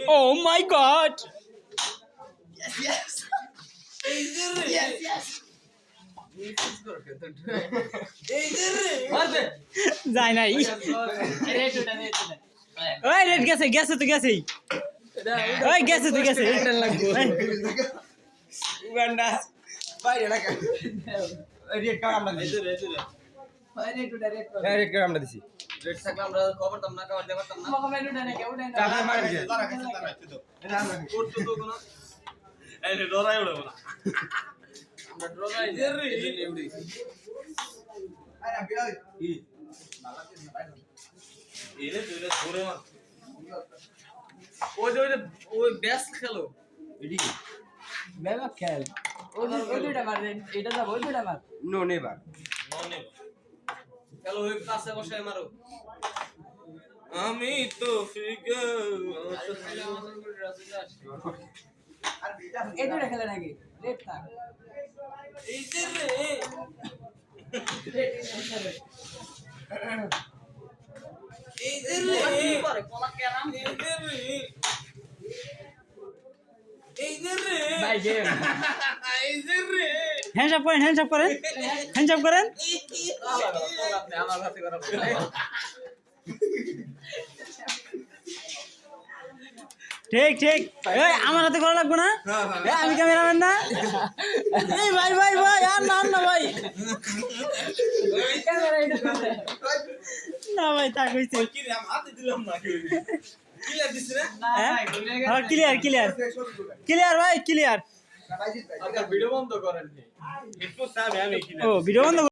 Oh my God! Yes. যায় নাই ওই রেড গেছে গেছে তো গেছেই ওই গেছে তো গেছে উগান্ডা বাইরে রাখা রেড কার্ড আমরা দিছি রেড কার্ড আমরা দিছি রেড থাকলে আমরা খবর দাম না কভার দেব না টাকা মার দিছে তারা কাছে তারা তো এটা আমরা করতে তো কোন এই রে ডরাই উড়াবো না আমরা ডরাই রে এউড়ি আরে বিড়াল কি এরে তুইরে ধরে মার ওই ব্যাস খেলো এডি কি বেলা খেল ওই দুইটা মার এটা যাব ওই দুইটা মার নো নেভার খেলো ওই পাশে বসে মারো আমি তো ফিগা এই দুইটা খেলে নাকি রেড থাক এই যে রে এই যে রে কি করে কলা কেরাম এই যে রে এই যে রে ভাই গেম এই যে রে হ্যান্ডস আপ করেন আমার হাতে করা ঠিক ঠিক এই আমার হাতে করা লাগবে না আমি ক্যামেরাম্যান না এই ভাই আর না ভাই না ভাই তা কইছে কি রে আমি হাতে দিলাম না ক্লিয়ার দিছ না হ্যাঁ ক্লিয়ার ভাই ক্লিয়ার ভিডিও বন্ধ করেন একটু সামনে আমি ও ভিডিও বন্ধ